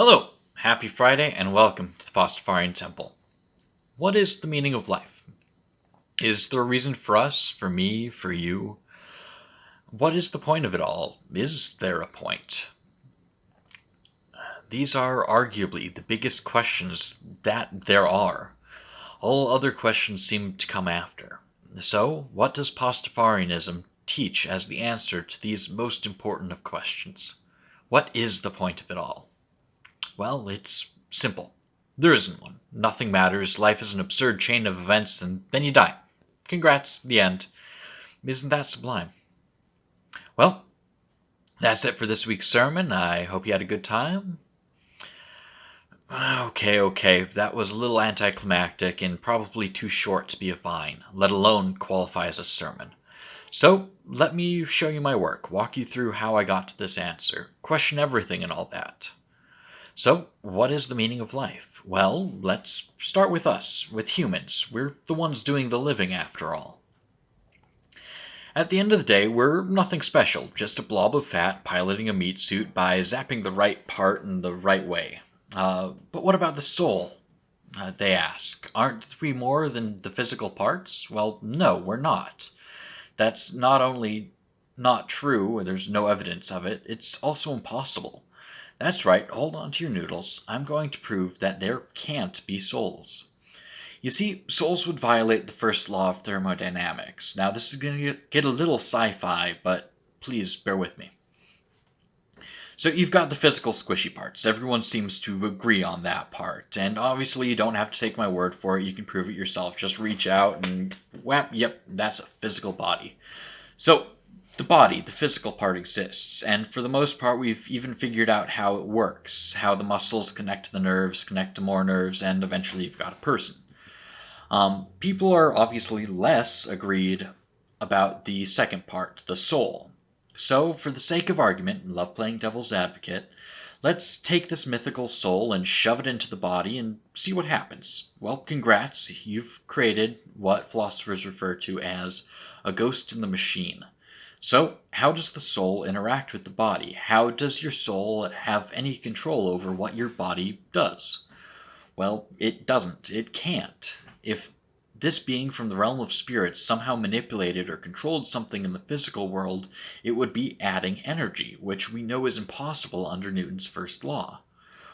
Hello, happy Friday, and welcome to the Pastafarian Temple. What is the meaning of life? Is there a reason for us, for me, for you? What is the point of it all? Is there a point? These are arguably the biggest questions that there are. All other questions seem to come after. So, what does Pastafarianism teach as the answer to these most important of questions? What is the point of it all? Well, it's simple. There isn't one. Nothing matters. Life is an absurd chain of events, and then you die. Congrats, the end. Isn't that sublime? Well, that's it for this week's sermon. I hope you had a good time. Okay. That was a little anticlimactic and probably too short to be a vine, let alone qualify as a sermon. So, let me show you my work, walk you through how I got to this answer, question everything and all that. So, what is the meaning of life? Well, let's start with us, with humans. We're the ones doing the living after all. At the end of the day, we're nothing special, just a blob of fat piloting a meat suit by zapping the right part in the right way. But what about the soul? They ask. Aren't we more than the physical parts? Well, no, we're not. That's not only not true, there's no evidence of it, it's also impossible. That's right, hold on to your noodles. I'm going to prove that there can't be souls. You see, souls would violate the first law of thermodynamics. Now, this is going to get a little sci-fi, but please bear with me. So you've got the physical squishy parts. Everyone seems to agree on that part. And obviously you don't have to take my word for it. You can prove it yourself. Just reach out and whap, yep, that's a physical body. So the body, the physical part exists. And for the most part, we've even figured out how it works. How the muscles connect to the nerves, connect to more nerves, and eventually you've got a person. People are obviously less agreed about the second part, the soul. So, for the sake of argument, and love playing devil's advocate, let's take this mythical soul and shove it into the body and see what happens. Well, congrats, you've created what philosophers refer to as a ghost in the machine. So, how does the soul interact with the body? How does your soul have any control over what your body does? Well, it doesn't. It can't. If this being from the realm of spirits somehow manipulated or controlled something in the physical world, it would be adding energy, which we know is impossible under Newton's first law.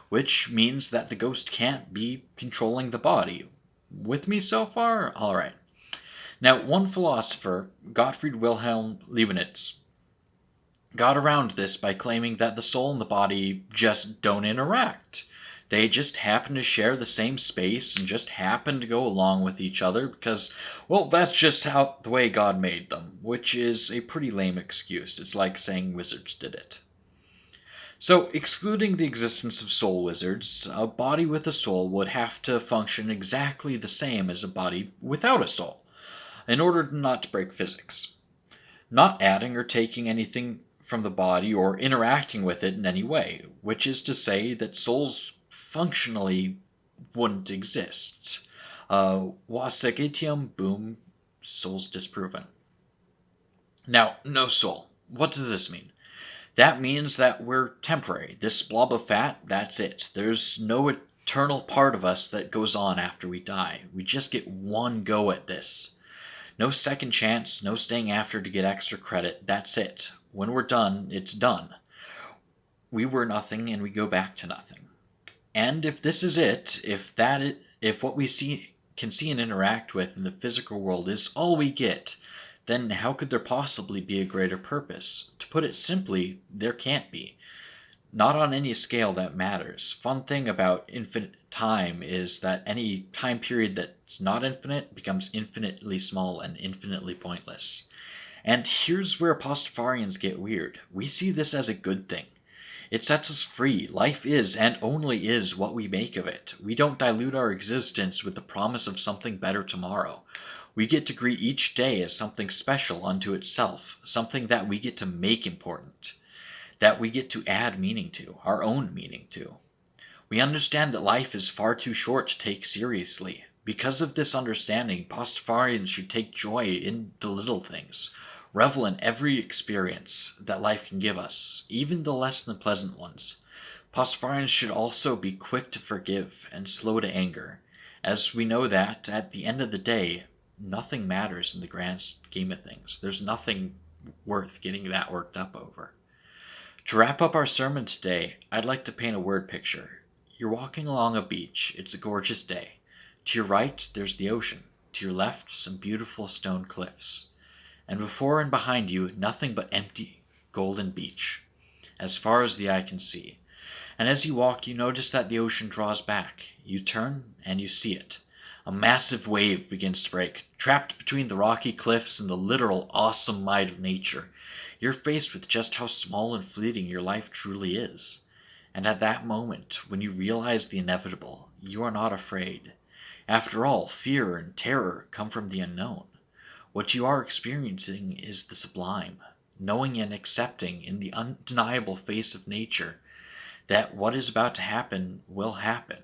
Which means that the ghost can't be controlling the body. With me so far? Alright. Now, one philosopher, Gottfried Wilhelm Leibniz, got around this by claiming that the soul and the body just don't interact. They just happen to share the same space and just happen to go along with each other because, well, that's just the way God made them, which is a pretty lame excuse. It's like saying wizards did it. So, excluding the existence of soul wizards, a body with a soul would have to function exactly the same as a body without a soul, in order not to break physics. Not adding or taking anything from the body or interacting with it in any way, which is to say that souls functionally wouldn't exist. Was etiam, boom, soul's disproven. Now, no soul. What does this mean? That means that we're temporary. This blob of fat, that's it. There's no eternal part of us that goes on after we die. We just get one go at this. No second chance, no staying after to get extra credit. That's it. When we're done, it's done. We were nothing and we go back to nothing. And if this is it, if what we can see and interact with in the physical world is all we get, then how could there possibly be a greater purpose? To put it simply, there can't be. Not on any scale that matters. Fun thing about infinite time is that any time period that's not infinite becomes infinitely small and infinitely pointless. And here's where Pastafarians get weird. We see this as a good thing. It sets us free. Life is and only is what we make of it. We don't dilute our existence with the promise of something better tomorrow. We get to greet each day as something special unto itself, something that we get to make important, that we get to add meaning to, our own meaning to. We understand that life is far too short to take seriously. Because of this understanding, Pastafarians should take joy in the little things. Revel in every experience that life can give us, even the less than pleasant ones. Pastafarians should also be quick to forgive and slow to anger, as we know that, at the end of the day, nothing matters in the grand scheme of things. There's nothing worth getting that worked up over. To wrap up our sermon today, I'd like to paint a word picture. You're walking along a beach. It's a gorgeous day. To your right, there's the ocean. To your left, some beautiful stone cliffs. And before and behind you, nothing but empty, golden beach, as far as the eye can see. And as you walk, you notice that the ocean draws back. You turn, and you see it. A massive wave begins to break, trapped between the rocky cliffs and the literal awesome might of nature. You're faced with just how small and fleeting your life truly is. And at that moment, when you realize the inevitable, you are not afraid. After all, fear and terror come from the unknown. What you are experiencing is the sublime, knowing and accepting in the undeniable face of nature that what is about to happen will happen,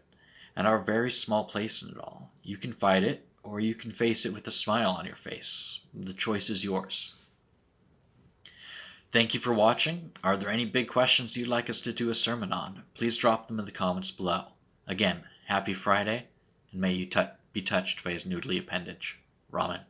and our very small place in it all. You can fight it, or you can face it with a smile on your face. The choice is yours. Thank you for watching. Are there any big questions you'd like us to do a sermon on? Please drop them in the comments below. Again, happy Friday, and may you be touched by his noodly appendage. Ramen.